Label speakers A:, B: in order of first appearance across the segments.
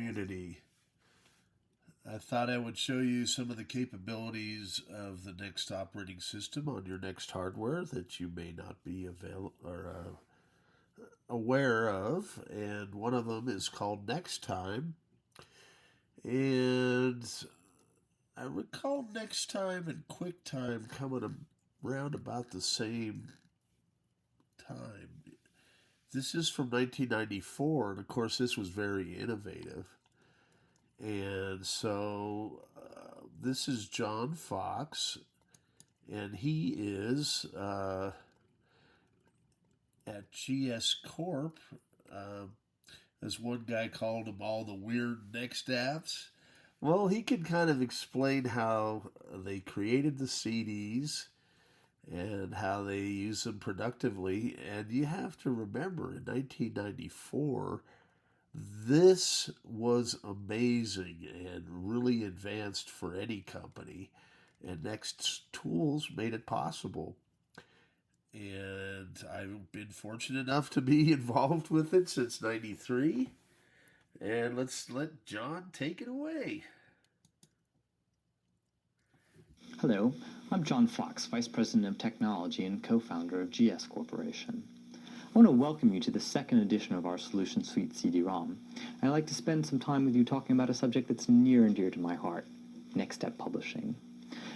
A: community. I thought I would show you some of the capabilities of the NeXT operating system on your NeXT hardware that you may not be aware of, and one of them is called NeXT Time. And I recall NeXT Time and QuickTime coming around about the same time. This is from 1994, and of course this was very innovative. And so this is John Fox, and he is at GS Corp. As one guy called them all the weird NeXT apps. Well, he can kind of explain how they created the CDs and how they use them productively. And you have to remember, in 1994, this was amazing and really advanced for any company, and NeXT's tools made it possible. And I've been fortunate enough to be involved with it since '93. And let's let John take it away.
B: Hello, I'm John Fox, Vice President of Technology and co-founder of GS Corporation. I want to welcome you to the second edition of our Solution Suite CD-ROM. I'd like to spend some time with you talking about a subject that's near and dear to my heart, Next Step Publishing.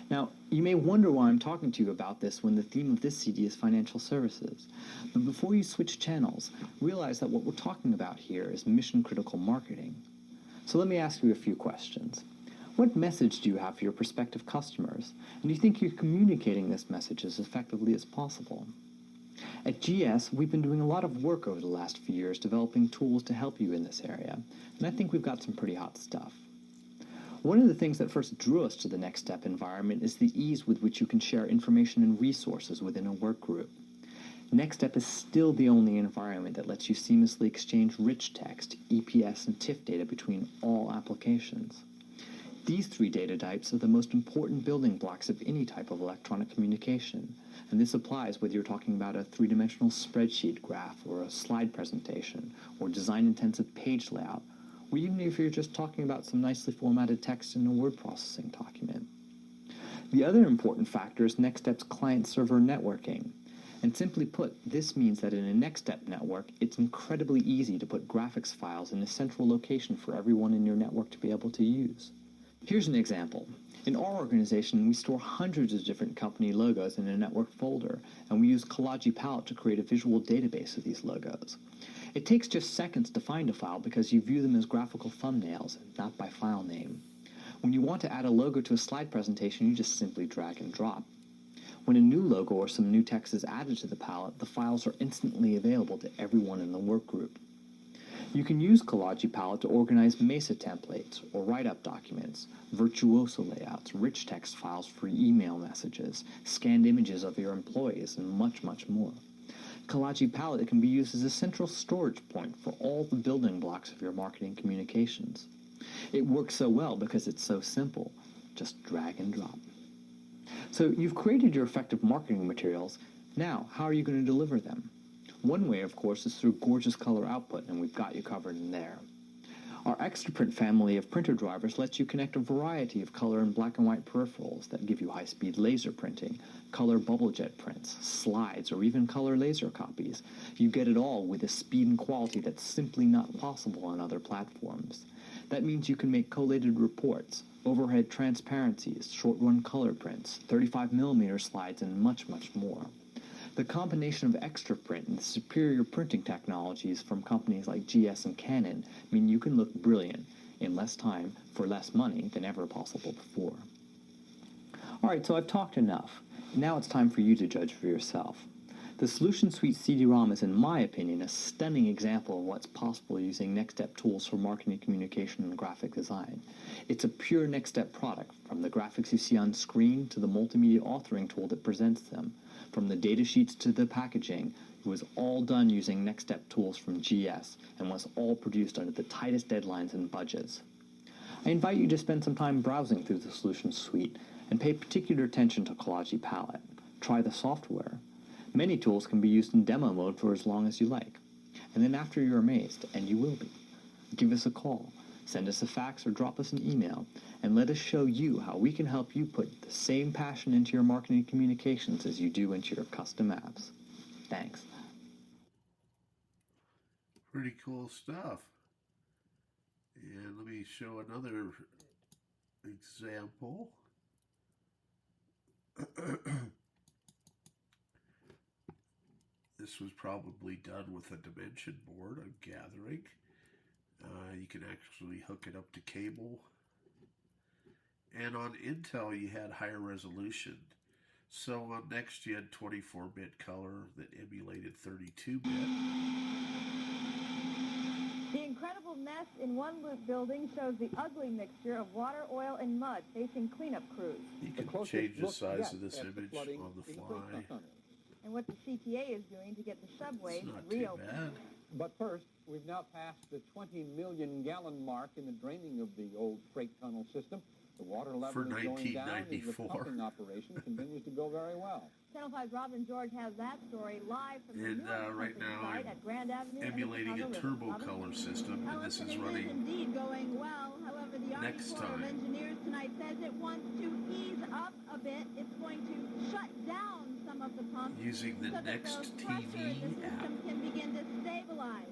B: Now, you may wonder why I'm talking to you about this when the theme of this CD is financial services. But before you switch channels, realize that what we're talking about here is mission-critical marketing. So let me ask you a few questions. What message do you have for your prospective customers? And do you think you're communicating this message as effectively as possible? At GS, we've been doing a lot of work over the last few years developing tools to help you in this area, and I think we've got some pretty hot stuff. One of the things that first drew us to the Next Step environment is the ease with which you can share information and resources within a work group. Next Step is still the only environment that lets you seamlessly exchange rich text, EPS, and TIFF data between all applications. These three data types are the most important building blocks of any type of electronic communication, and this applies whether you're talking about a three-dimensional spreadsheet graph or a slide presentation or design-intensive page layout, or even if you're just talking about some nicely formatted text in a word processing document. The other important factor is NextStep's client-server networking. And simply put, this means that in a NextStep network, it's incredibly easy to put graphics files in a central location for everyone in your network to be able to use. Here's an example. In our organization, we store hundreds of different company logos in a network folder, and we use Collage Palette to create a visual database of these logos. It takes just seconds to find a file because you view them as graphical thumbnails, not by file name. When you want to add a logo to a slide presentation, you just simply drag and drop. When a new logo or some new text is added to the palette, the files are instantly available to everyone in the work group. You can use Collage Palette to organize Mesa templates or write-up documents, virtuoso layouts, rich text files for email messages, scanned images of your employees, and much, much more. Collage Palette can be used as a central storage point for all the building blocks of your marketing communications. It works so well because it's so simple. Just drag and drop. So you've created your effective marketing materials. Now, how are you going to deliver them? One way, of course, is through gorgeous color output, and we've got you covered in there. Our ExtraPrint family of printer drivers lets you connect a variety of color and black and white peripherals that give you high-speed laser printing, color bubble jet prints, slides, or even color laser copies. You get it all with a speed and quality that's simply not possible on other platforms. That means you can make collated reports, overhead transparencies, short-run color prints, 35mm slides, and much, much more. The combination of ExtraPrint and the superior printing technologies from companies like GS and Canon mean you can look brilliant in less time for less money than ever possible before. All right, so I've talked enough. Now it's time for you to judge for yourself. The Solution Suite CD-ROM is, in my opinion, a stunning example of what's possible using NextStep tools for marketing communication and graphic design. It's a pure NextStep product, from the graphics you see on screen to the multimedia authoring tool that presents them, from the data sheets to the packaging. It was all done using NextStep tools from GS and was all produced under the tightest deadlines and budgets. I invite you to spend some time browsing through the Solution Suite and pay particular attention to Collage Palette. Try the software. Many tools can be used in demo mode for as long as you like. And then after you're amazed, and you will be, give us a call. Send us a fax or drop us an email, and let us show you how we can help you put the same passion into your marketing communications as you do into your custom apps. Thanks.
A: Pretty cool stuff. And let me show another example. This was probably done with a dimension board, I'm gathering. You can actually hook it up to cable. And on Intel, you had higher resolution. So on NeXT, you had 24-bit color that emulated 32-bit.
C: The incredible mess in one loop building shows the ugly mixture of water, oil, and mud facing cleanup crews.
A: You can change the size of this image on the fly.
C: And what the CTA is doing to get the subways
A: It's not
C: reopened.
A: too bad.
D: But first, we've now passed the 20 million gallon mark in the draining of the old freight tunnel system. The water level is going down as the
A: 1994.
D: pumping operation continues to go very well.
C: Channel 5's Robin George has that story live from the
A: And
C: new
A: right
C: pumping
A: now,
C: site at Grand Avenue and
A: emulating a
C: Chicago River.
A: turbo
C: Robin?
A: color system, and this is
C: It is
A: running
C: indeed going well. However, the Army
A: next
C: Corps of
A: time.
C: Engineers tonight says it wants to ease up a bit. It's going to shut down some of the pumps
A: using the
C: so that
A: NeXT
C: the pressure in the
A: TV
C: system
A: app
C: can begin to stabilize.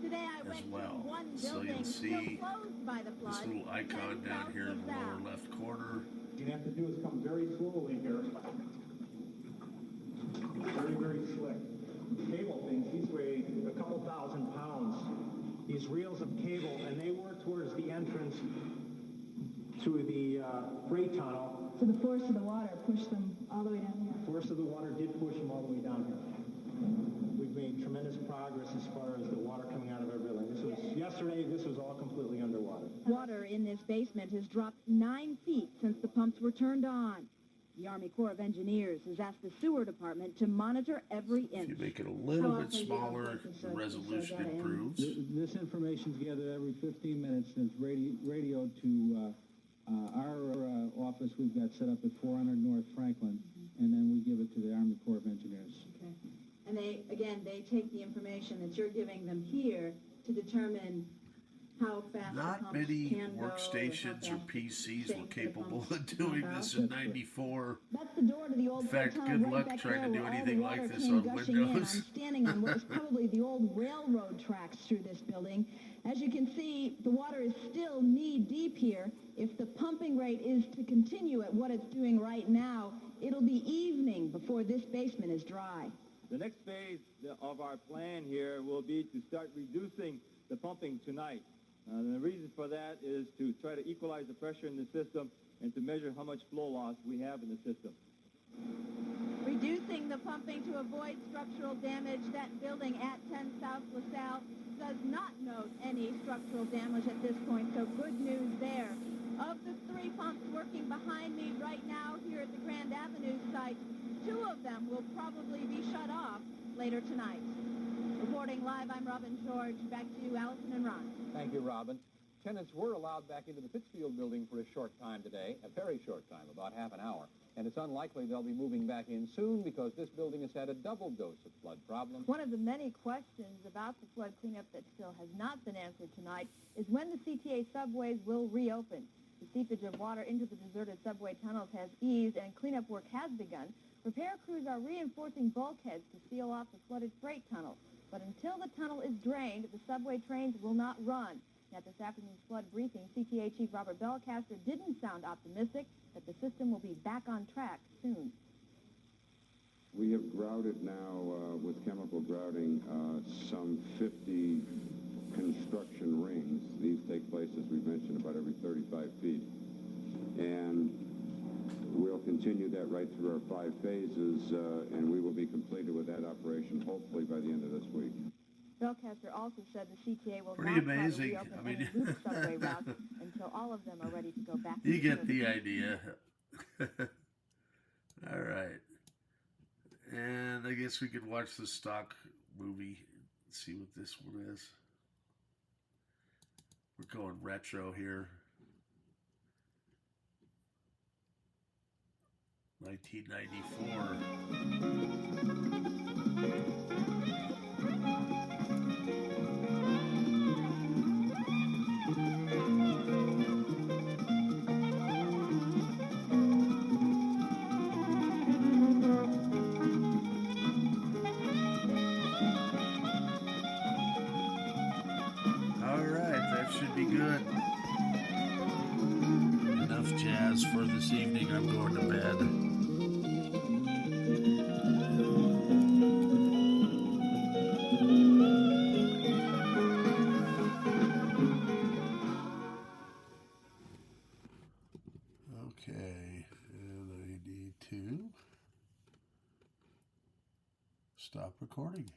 C: Today I
A: as
C: went
A: well.
C: to one
A: So
C: building
A: you'll
C: still
A: see
C: closed by the flood.
A: this little icon
C: 10
A: down
C: south
A: here in
C: to
A: the lower
C: south.
A: left corner.
E: What you have to do is come very slowly here. Very, very slick. Cable things, these weigh a couple thousand pounds. These reels of cable, and they were towards the entrance to the freight tunnel.
C: So the force of the water pushed them all the way down here.
E: The force of the water did push them all the way down here. We've made tremendous progress as far as the water coming out of our building. This was yesterday, this was all completely underwater.
C: Water in this basement has dropped 9 feet since the pumps were turned on. The Army Corps of Engineers has asked the sewer department to monitor every
A: If you
C: inch.
A: make it a little
C: How
A: bit
C: often do you
A: smaller,
C: update
A: the
C: the
A: resolution
C: data in?
A: improves.
F: This information is gathered every 15 minutes and it's radioed to our office we've got set up at 400 North Franklin, and then we give it to the Army Corps of Engineers.
C: Okay. And they take the information that you're giving them here to determine how fast the
A: Not
C: pumps
A: many
C: can go,
A: workstations
C: how
A: or
C: fast
A: PCs
C: the
A: were capable
C: pumps
A: of doing
C: pump
A: this
C: out.
A: in '94.
C: That's the door to the old
A: In fact,
C: tunnel
A: good
C: right
A: luck
C: back
A: trying to
C: there
A: do
C: where all
A: anything
C: the
A: like
C: water
A: this
C: came
A: on
C: gushing in. I'm
A: Windows.
C: standing on what was probably the old railroad tracks through this building. As you can see, the water is still knee-deep here. If the pumping rate is to continue at what it's doing right now, it'll be evening before this basement is dry.
G: The next phase of our plan here will be to start reducing the pumping tonight. And the reason for that is to try to equalize the pressure in the system and to measure how much flow loss we have in the system.
C: Reducing the pumping to avoid structural damage. That building at 10 South LaSalle does not note any structural damage at this point, so good news there. Of the 3 pumps working behind me right now here at the Grand Avenue site, 2 of them will probably be shut off later tonight. Reporting live, I'm Robin George. Back to you, Allison and Ron.
D: Thank you, Robin. Tenants were allowed back into the Pittsfield building for a short time today, a very short time, about half an hour. And it's unlikely they'll be moving back in soon because this building has had a double dose of flood problems.
C: One of the many questions about the flood cleanup that still has not been answered tonight is when the CTA subways will reopen. The seepage of water into the deserted subway tunnels has eased and cleanup work has begun. Repair crews are reinforcing bulkheads to seal off the flooded freight tunnel. But until the tunnel is drained, the subway trains will not run. At this afternoon's flood briefing, CTA Chief Robert Belcaster didn't sound optimistic that the system will be back on track soon.
H: We have grouted now, with chemical grouting, some 50 construction rings. These take place, as we mentioned, about every 35 feet. And we'll continue that right through our 5 phases, and we will be completed with that operation hopefully by the end of this week.
C: Belcaster also said the CTA will
A: Pretty
C: not try to
A: amazing.
C: reopen
A: I mean,
C: any loop subway routes until all of them are ready to go back.
A: You
C: to
A: get
C: service.
A: the idea. All right. And I guess we could watch the stock movie and see what this one is. We're going retro here. 1994. should be good. Enough jazz for this evening. I'm going to bed. Okay, and I need to stop recording.